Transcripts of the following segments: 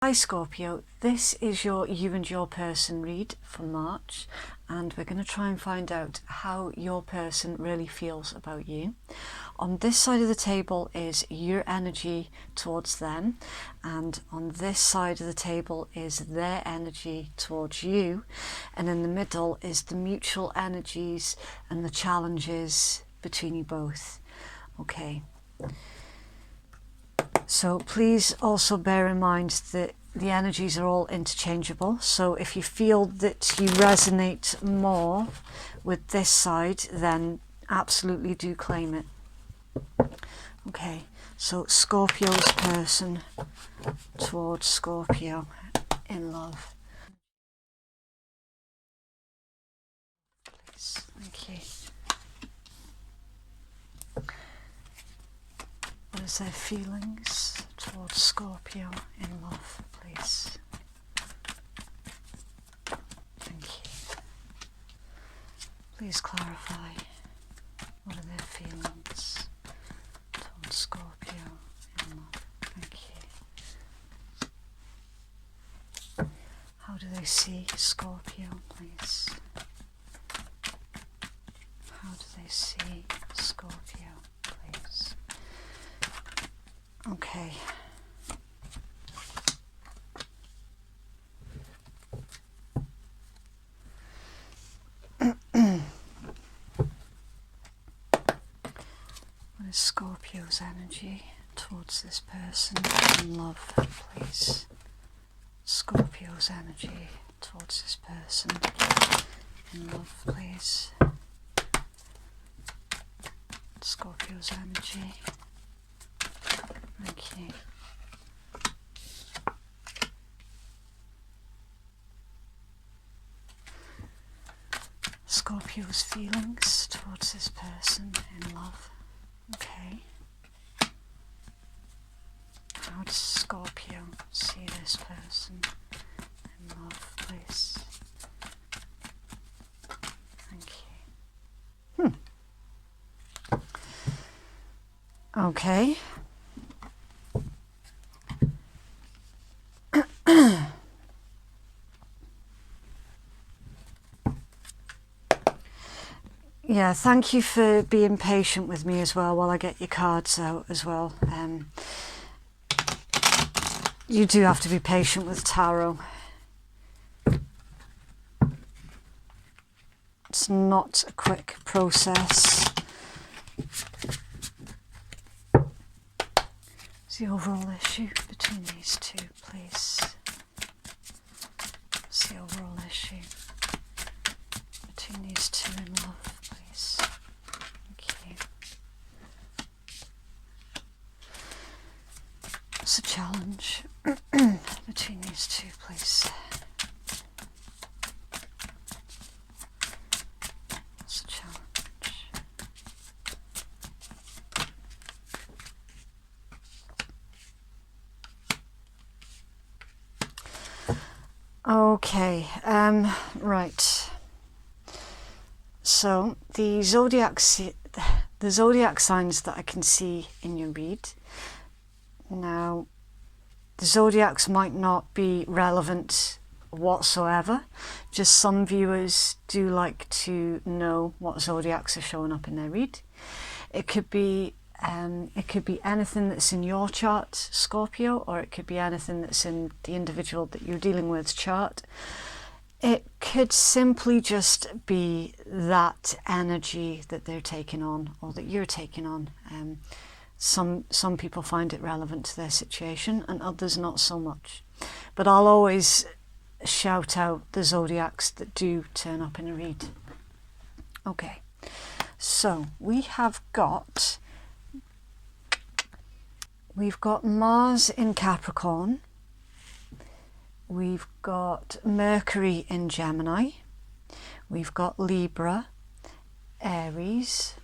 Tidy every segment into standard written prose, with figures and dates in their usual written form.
Hi Scorpio, this is your You and Your Person read for March, and we're going to try and find out how your person really feels about you. On this side of the table is your energy towards them, and on this side of the table is their energy towards you, and in the middle is the mutual energies and the challenges between you both. Okay. So please also bear in mind that the energies are all interchangeable. So if you feel that you resonate more with this side, then absolutely do claim it. Okay, so Scorpio's person towards Scorpio in love. Please, thank you. What is their feelings towards Scorpio in love, please? Thank you. Please clarify. What are their feelings towards Scorpio in love? Thank you. How do they see Scorpio, please? How do they see Scorpio, please? Okay. What is Scorpio's energy towards this person in love, please? Scorpio's energy towards this person in love, please. Scorpio's energy. Thank you. Scorpio's feelings towards this person in love. Okay. How does Scorpio see this person in love, please? Thank you. Okay. Yeah, thank you for being patient with me as well while I get your cards out as well. You do have to be patient with tarot. It's not a quick process. What's the overall issue between these two, please? What's the overall issue between these two in love? What's the challenge between these two, please? What's the challenge? Okay, right. So the zodiac signs that I can see in your read. Now, the zodiacs might not be relevant whatsoever. Just some viewers do like to know what zodiacs are showing up in their read. It could be anything that's in your chart, Scorpio, or it could be anything that's in the individual that you're dealing with chart. It could simply just be that energy that they're taking on or that you're taking on. Some people find it relevant to their situation and others not so much. But I'll always shout out the zodiacs that do turn up in a read. Okay, so we've got Mars in Capricorn. We've got Mercury in Gemini. We've got Libra, Aries.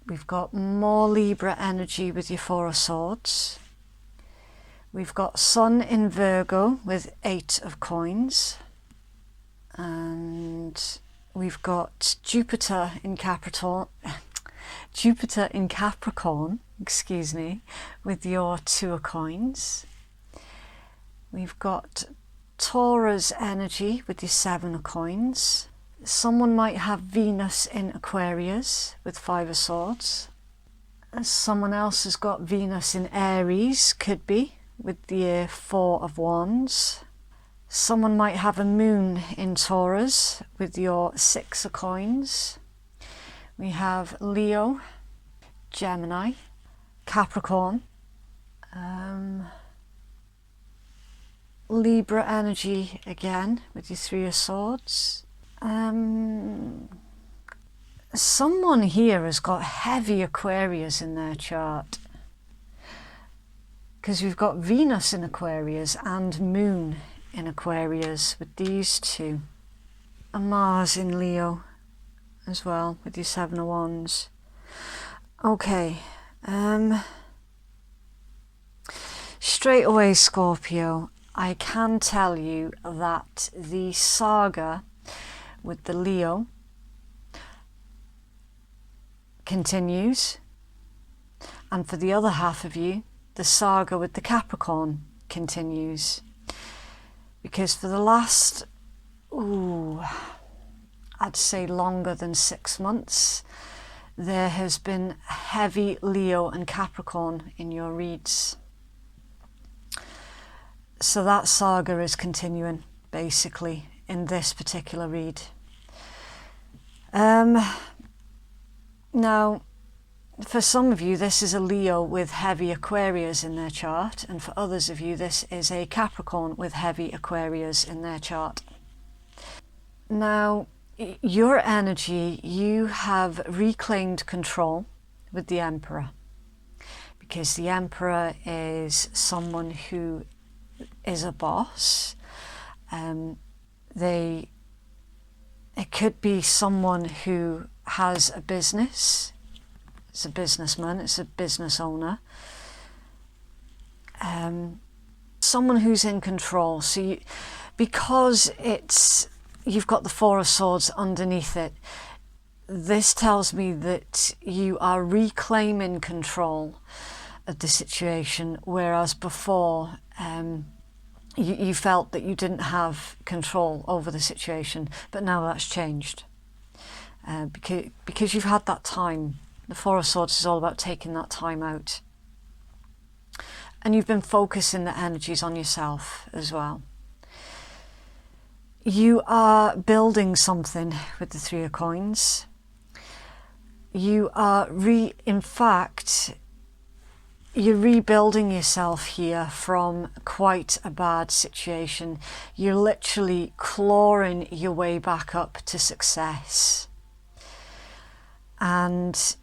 We've got more Libra energy with your Four of Swords. We've got Sun in Virgo with 8 of Coins. And we've got Jupiter in Capricorn, excuse me, with your 2 of Coins. We've got Taurus energy with your 7 of coins. Someone might have Venus in Aquarius with 5 of swords. Someone else has got Venus in Aries, could be, with the 4 of wands. Someone might have a moon in Taurus with your 6 of coins. We have Leo, Gemini, Capricorn, Libra energy again with your 3 of swords. Someone here has got heavy Aquarius in their chart, because we've got Venus in Aquarius and Moon in Aquarius with these two, and Mars in Leo as well with your 7 of wands. Okay, straight away, Scorpio, I can tell you that the saga with the Leo continues, and for the other half of you, the saga with the Capricorn continues, because for the last, I'd say longer than 6 months, there has been heavy Leo and Capricorn in your reads. So that saga is continuing basically in this particular read. Now, for some of you, this is a Leo with heavy Aquarius in their chart, and for others of you, this is a Capricorn with heavy Aquarius in their chart. Now, your energy, you have reclaimed control with the Emperor, because the Emperor is someone who is a boss. It could be someone who has a business. It's a businessman, it's a business owner. Someone who's in control. So because you've got the 4 of swords underneath it, this tells me that you are reclaiming control of the situation, whereas before you felt that you didn't have control over the situation, but now that's changed. Because you've had that time. The 4 of swords is all about taking that time out. And you've been focusing the energies on yourself as well. You are building something with the 3 of coins. You are in fact, you're rebuilding yourself here from quite a bad situation. You're literally clawing your way back up to success. And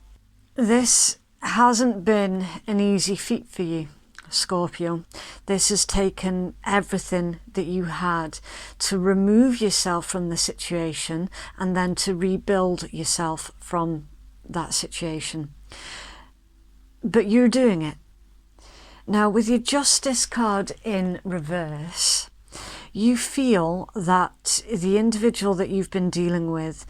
this hasn't been an easy feat for you, Scorpio. This has taken everything that you had to remove yourself from the situation and then to rebuild yourself from that situation. But you're doing it. Now, with your Justice card in reverse, you feel that the individual that you've been dealing with,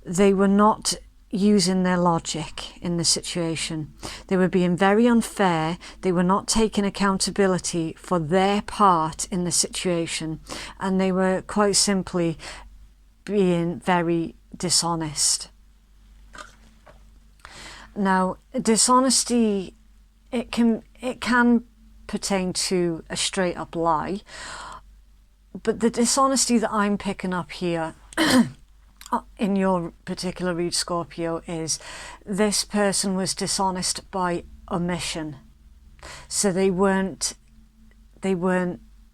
they were not using their logic in the situation. They were being very unfair. They were not taking accountability for their part in the situation, and they were quite simply being very dishonest. Now, dishonesty, it can pertain to a straight up lie, but the dishonesty that I'm picking up here in your particular read, Scorpio, is this person was dishonest by omission. So they weren't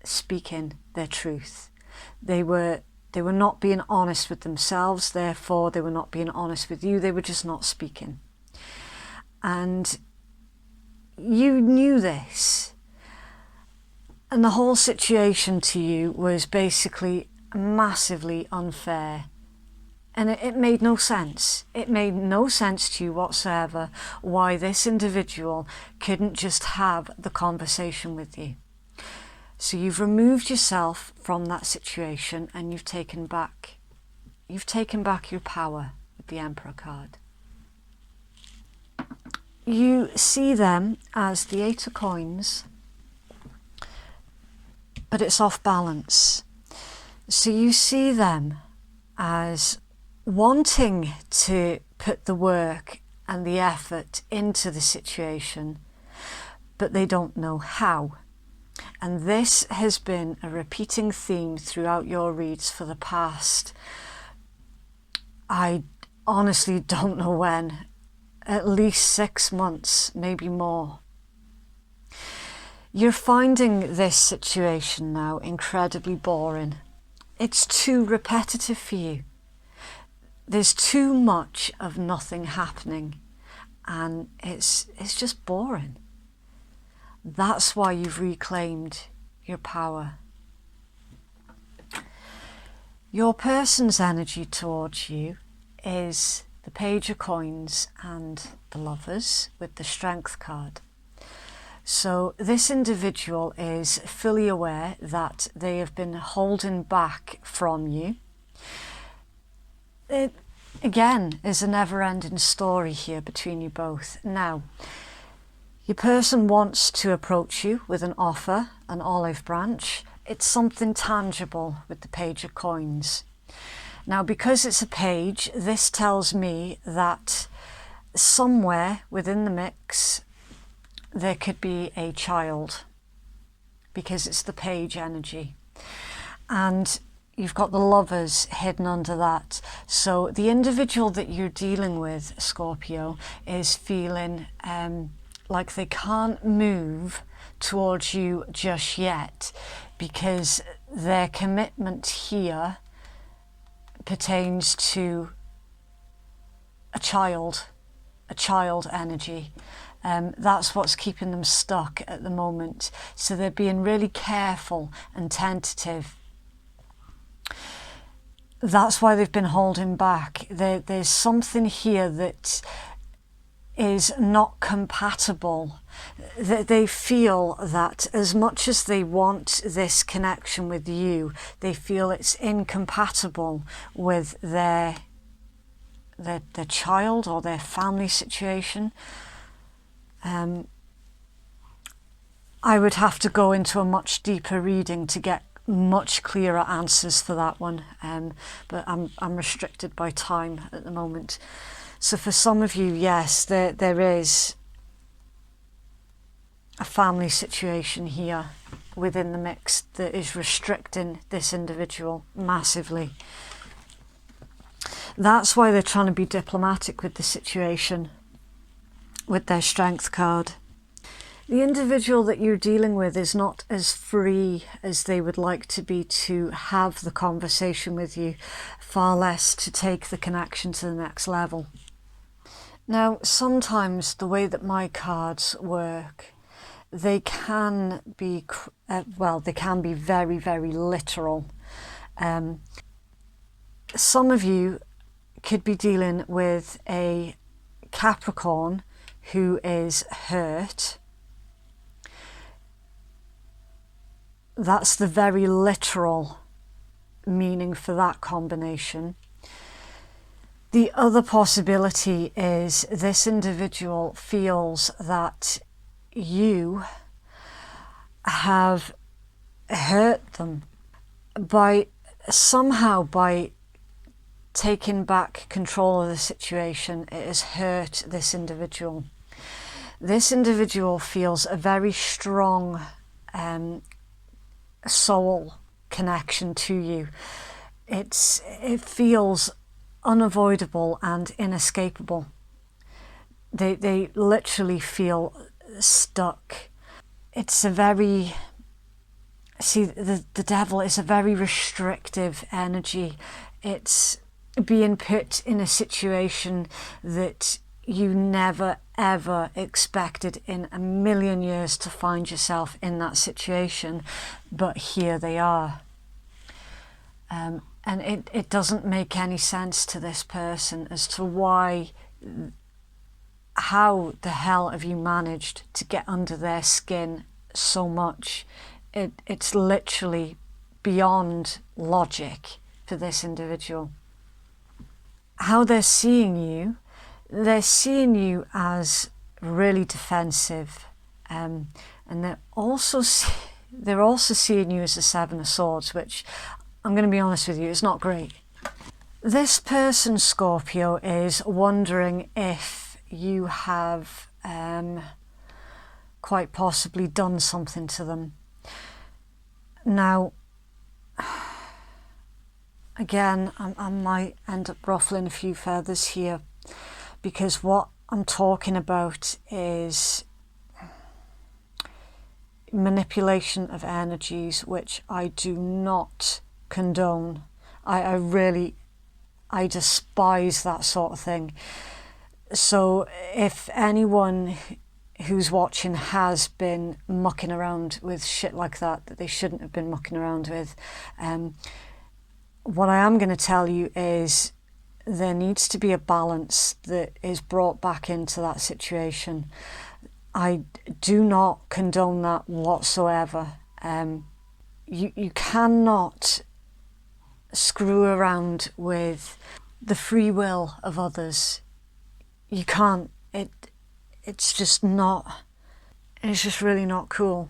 speaking their truth. They were not being honest with themselves, therefore they were not being honest with you. They were just not speaking. And you knew this. And the whole situation to you was basically massively unfair. And it made no sense. It made no sense to you whatsoever why this individual couldn't just have the conversation with you. So you've removed yourself from that situation and you've taken back your power with the Emperor card. You see them as the 8 of coins, but it's off balance. So you see them as wanting to put the work and the effort into the situation, but they don't know how. And this has been a repeating theme throughout your reads for the past, I honestly don't know when, at least 6 months, maybe more. You're finding this situation now incredibly boring. It's too repetitive for you. There's too much of nothing happening, and it's just boring. That's why you've reclaimed your power. Your person's energy towards you is the Page of Coins and the Lovers with the Strength card. So this individual is fully aware that they have been holding back from you. It, again, is a never-ending story here between you both. Now, your person wants to approach you with an offer, an olive branch. It's something tangible with the Page of Coins. Now, because it's a page, this tells me that somewhere within the mix there could be a child, because it's the page energy. And you've got the Lovers hidden under that. So the individual that you're dealing with, Scorpio, is feeling like they can't move towards you just yet, because their commitment here pertains to a child energy. That's what's keeping them stuck at the moment. So they're being really careful and tentative. That's why they've been holding back. There's something here that is not compatible. They feel that as much as they want this connection with you, they feel it's incompatible with their child or their family situation. I would have to go into a much deeper reading to get much clearer answers for that one, but I'm restricted by time at the moment. So for some of you, yes, there is a family situation here within the mix that is restricting this individual massively. That's why they're trying to be diplomatic with the situation with their Strength card. The individual that you're dealing with is not as free as they would like to be to have the conversation with you, far less to take the connection to the next level. Now, sometimes the way that my cards work, they can be, they can be very, very literal. Some of you could be dealing with a Capricorn who is hurt. That's the very literal meaning for that combination. The other possibility is this individual feels that you have hurt them by taking back control of the situation. It has hurt this individual. This individual feels a very strong soul connection to you. It feels unavoidable and inescapable. They literally feel stuck. It's a very, the devil is a very restrictive energy. It's being put in a situation that you never ever expected in a million years to find yourself in that situation, but here they are. And it doesn't make any sense to this person as to how the hell have you managed to get under their skin so much. It's literally beyond logic for this individual. How they're seeing you as really defensive, and they're also they're also seeing you as the Seven of Swords, which I'm going to be honest with you, it's not great. This person, Scorpio, is wondering if you have quite possibly done something to them. Now, again, I might end up ruffling a few feathers here, because what I'm talking about is manipulation of energies, which I do not condone. I despise that sort of thing. So if anyone who's watching has been mucking around with shit like that they shouldn't have been mucking around with, what I am going to tell you is there needs to be a balance that is brought back into that situation. I do not condone that whatsoever. You cannot screw around with the free will of others. You can't. It's just not. It's just really not cool.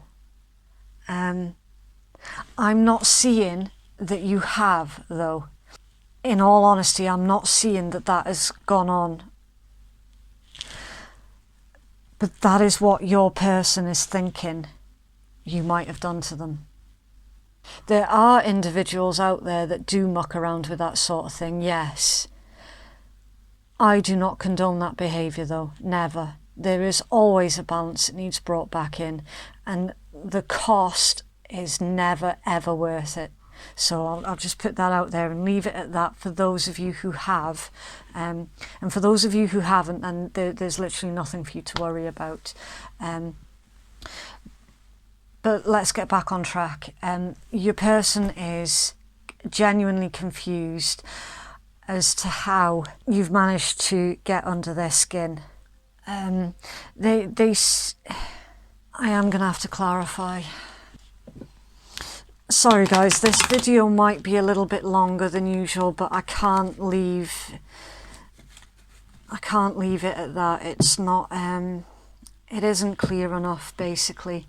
I'm not seeing that you have, though. In all honesty, I'm not seeing that has gone on. But that is what your person is thinking you might have done to them. There are individuals out there that do muck around with that sort of thing, yes. I do not condone that behaviour, though, never. There is always a balance that needs brought back in, and the cost is never ever worth it. So I'll just put that out there and leave it at that for those of you who have, and for those of you who haven't, and there's literally nothing for you to worry about. But let's get back on track. Your person is genuinely confused as to how you've managed to get under their skin. I am going to have to clarify. Sorry guys, this video might be a little bit longer than usual, but I can't leave it at that. It's not, it isn't clear enough, basically.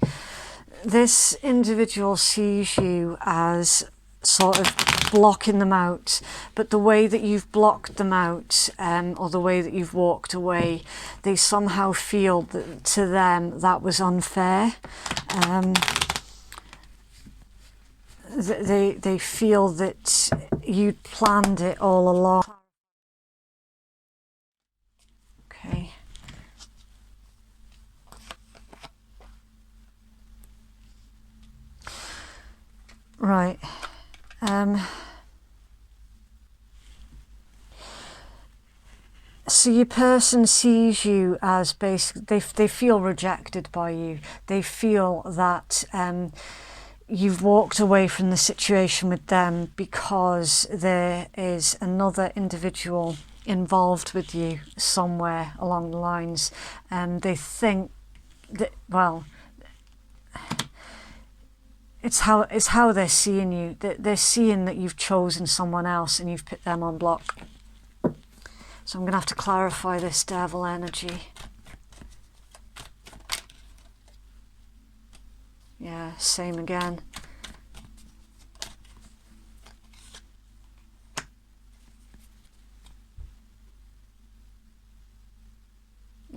This individual sees you as sort of blocking them out, but the way that you've blocked them out, or the way that you've walked away, they somehow feel that to them that was unfair. They feel that you'd planned it all along. Okay. Right. So your person sees you as basically, they feel rejected by you. They feel that you've walked away from the situation with them because there is another individual involved with you somewhere along the lines, and they think that, well, it's how they're seeing you. They're seeing that you've chosen someone else and you've put them on block. So I'm going to have to clarify this devil energy. Yeah, same again.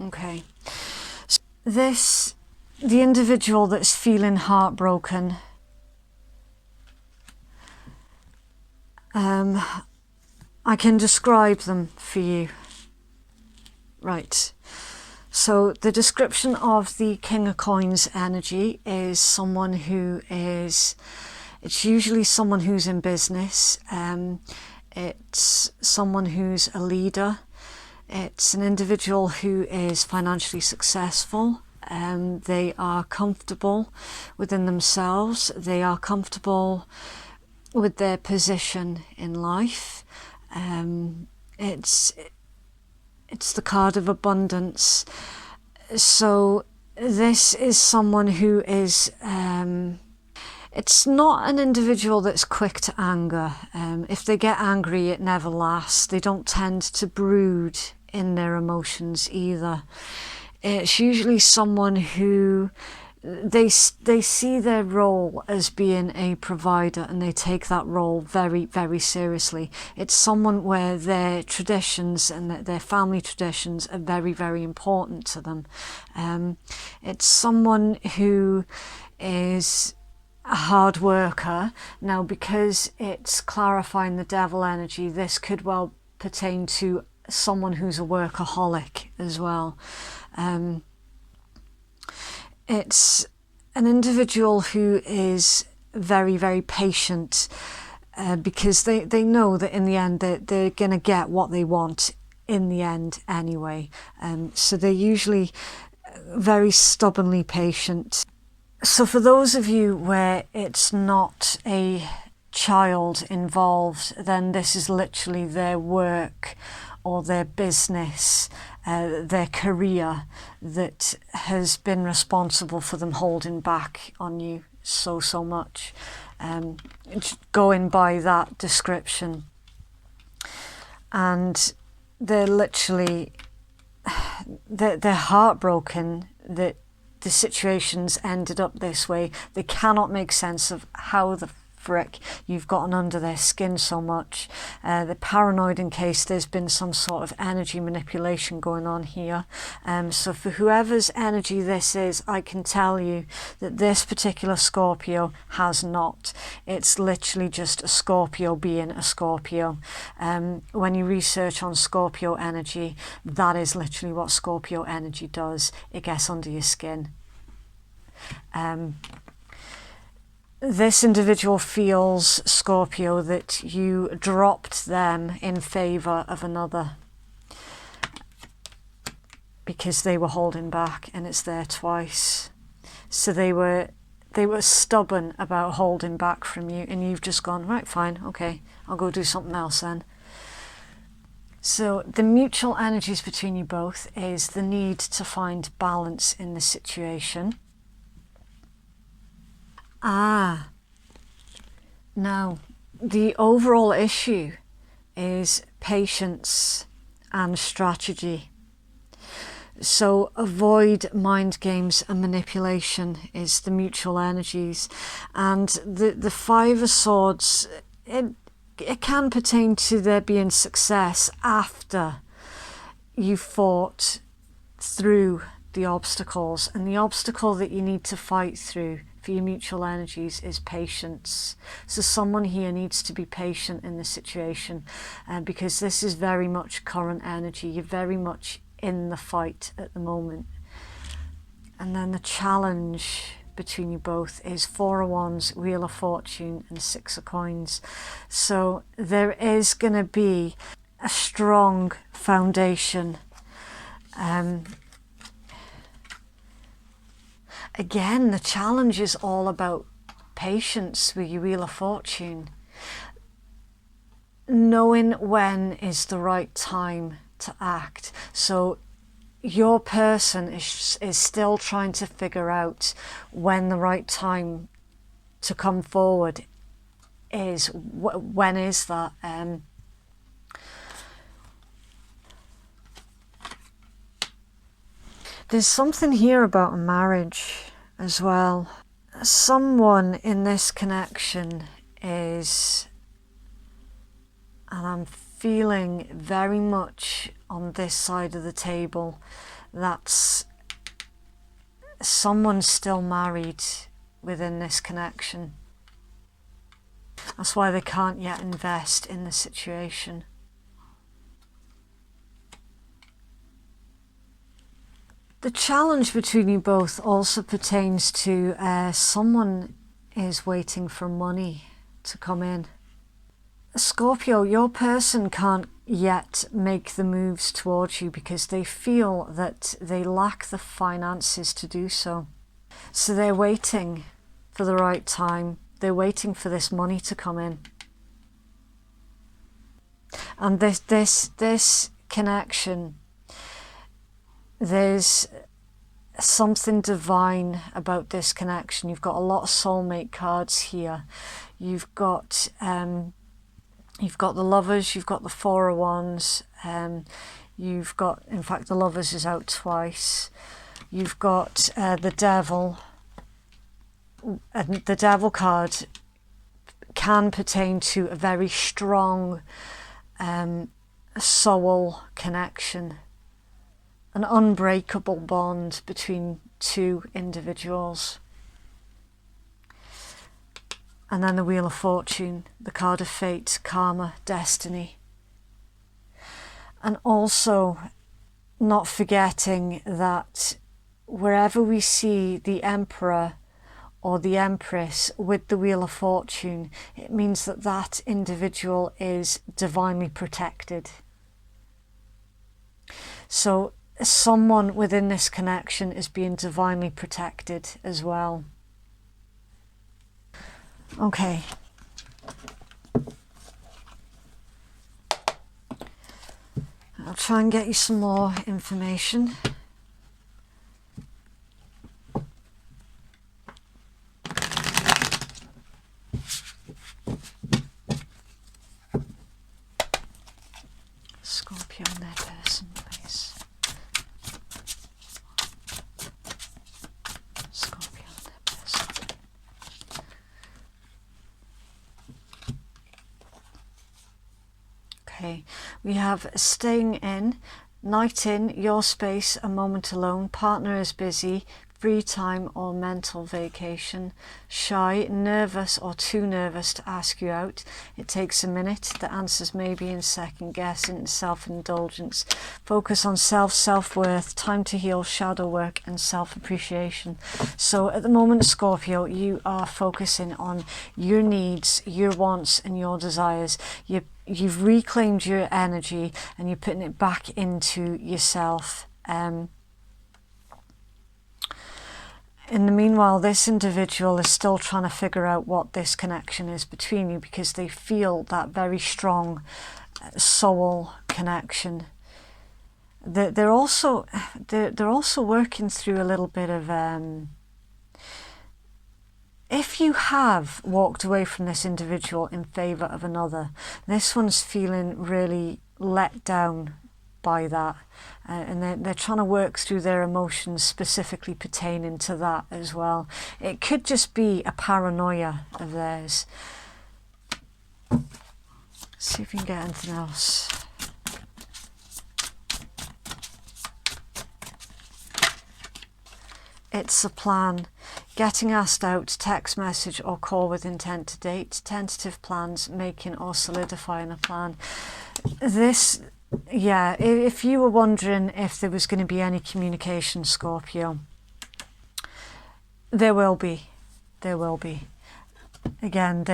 Okay. So the individual that's feeling heartbroken, I can describe them for you. Right. So the description of the King of Coins energy is someone who is, it's usually someone who's in business. It's someone who's a leader. It's an individual who is financially successful. They are comfortable within themselves. They are comfortable with their position in life. It's the card of abundance. So this is someone who is, it's not an individual that's quick to anger. If they get angry, it never lasts. They don't tend to brood in their emotions either. It's usually someone who they see their role as being a provider, and they take that role very, very seriously. It's someone where their traditions and their family traditions are very, very important to them. It's someone who is a hard worker. Now, because it's clarifying the devil energy, this could well pertain to someone who's a workaholic as well. It's an individual who is very, very patient, because they know that in the end they're going to get what they want in the end anyway. So they're usually very stubbornly patient. So for those of you where it's not a child involved, then this is literally their work or their business, their career that has been responsible for them holding back on you so much. Going by that description. And they're literally, they're heartbroken that the situation's ended up this way. They cannot make sense of how the frick you've gotten under their skin so much. They're paranoid in case there's been some sort of energy manipulation going on here. So for whoever's energy this is, I can tell you that this particular Scorpio has not. It's literally just a Scorpio being a Scorpio. When you research on Scorpio energy, that is literally what Scorpio energy does. It gets under your skin. This individual feels, Scorpio, that you dropped them in favour of another because they were holding back, and it's there twice. So they were stubborn about holding back from you, and you've just gone, right, fine, okay, I'll go do something else then. So the mutual energies between you both is the need to find balance in the situation. Now, the overall issue is patience and strategy. So avoid mind games and manipulation is the mutual energies. And the Five of Swords, it can pertain to there being success after you fought through the obstacles. And the obstacle that you need to fight through for your mutual energies is patience. So someone here needs to be patient in the situation, because this is very much current energy. You're very much in the fight at the moment. And then the challenge between you both is Four of Wands, Wheel of Fortune, and Six of Coins. So there is going to be a strong foundation. Again, the challenge is all about patience with your Wheel of Fortune. Knowing when is the right time to act. So your person is still trying to figure out when the right time to come forward is. When is that? There's something here about a marriage as well. Someone in this connection is, and I'm feeling very much on this side of the table, that's someone still married within this connection. That's why they can't yet invest in the situation. The challenge between you both also pertains to someone is waiting for money to come in. Scorpio, your person can't yet make the moves towards you because they feel that they lack the finances to do so. So they're waiting for the right time. They're waiting for this money to come in. And this connection, there's something divine about this connection. You've got a lot of soulmate cards here. You've got the Lovers, you've got the Four of Wands, you've got, in fact, the Lovers is out twice. You've got the Devil, And the Devil card can pertain to a very strong soul connection, an unbreakable bond between two individuals. And then the Wheel of Fortune, the card of fate, karma, destiny. And also not forgetting that wherever we see the Emperor or the Empress with the Wheel of Fortune, it means that that individual is divinely protected. So someone within this connection is being divinely protected as well. Okay. I'll try and get you some more information. Scorpio and their person, please. Scorpio and their person. Okay, we have staying in, night in, your space, a moment alone, partner is busy, free time or mental vacation, shy, nervous or too nervous to ask you out. It takes a minute. The answers may be in second guessing, self-indulgence. Focus on self-worth, time to heal, shadow work and self-appreciation. So at the moment, Scorpio, you are focusing on your needs, your wants and your desires. You've reclaimed your energy and you're putting it back into yourself. In the meanwhile, this individual is still trying to figure out what this connection is between you, because they feel that very strong soul connection. They're also working through a little bit of if you have walked away from this individual in favour of another, this one's feeling really let down by that, and they're trying to work through their emotions specifically pertaining to that as well. It could just be a paranoia of theirs. See if we can get anything else. It's a plan. Getting asked out, text message or call with intent to date, tentative plans, making or solidifying a plan. This, yeah, if you were wondering if there was going to be any communication, Scorpio, there will be. There will be. Again,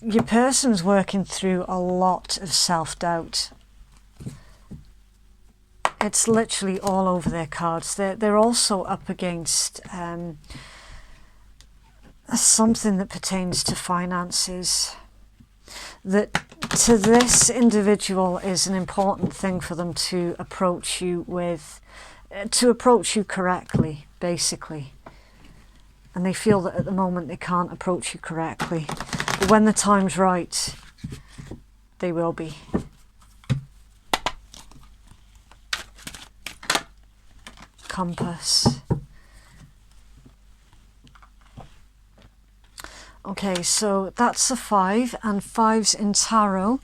your person's working through a lot of self-doubt. It's literally all over their cards. They're also up against something that pertains to finances, that to this individual is an important thing for them to approach you with, to approach you correctly, basically. And they feel that at the moment they can't approach you correctly. But when the time's right, they will be. Compass. Okay, so that's a 5, and 5s in tarot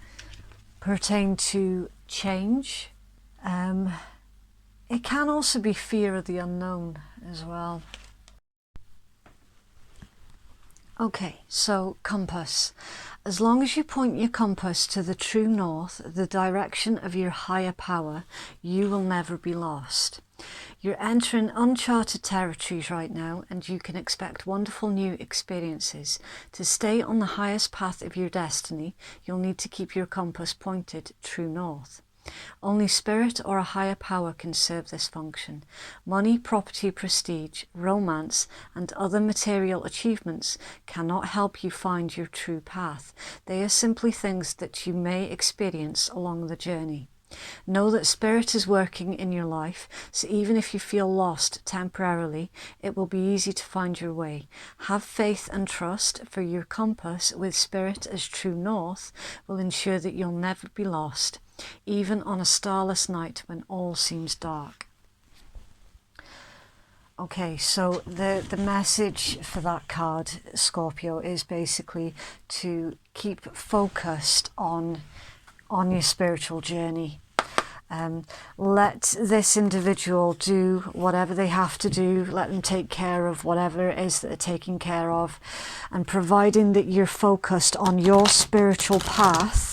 pertain to change. It can also be fear of the unknown as well. Okay, so compass. As long as you point your compass to the true north, the direction of your higher power, you will never be lost. You're entering uncharted territories right now, and you can expect wonderful new experiences. To stay on the highest path of your destiny, you'll need to keep your compass pointed true north. Only spirit or a higher power can serve this function. Money, property, prestige, romance, and other material achievements cannot help you find your true path. They are simply things that you may experience along the journey. Know that spirit is working in your life, so even if you feel lost temporarily, it will be easy to find your way. Have faith and trust, for your compass with spirit as true north will ensure that you'll never be lost, even on a starless night when all seems dark. Okay, so the message for that card, Scorpio, is basically to keep focused on your spiritual journey. Let this individual do whatever they have to do. Let them take care of whatever it is that they're taking care of. And providing that you're focused on your spiritual path,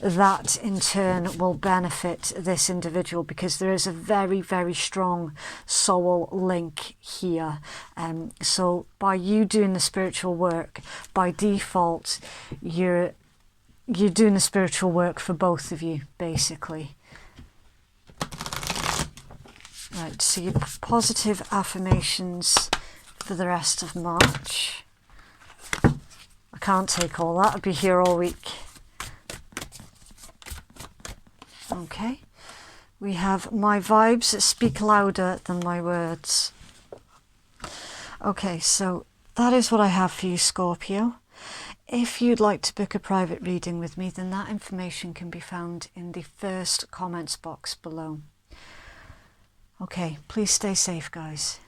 that in turn will benefit this individual, because there is a very, very strong soul link here. So by you doing the spiritual work, by default, you're doing the spiritual work for both of you, basically. Right, so your positive affirmations for the rest of March. I can't take all that, I'll be here all week. Okay, we have my vibes speak louder than my words. Okay, so that is what I have for you, Scorpio. If you'd like to book a private reading with me, then that information can be found in the first comments box below. Okay, please stay safe, guys.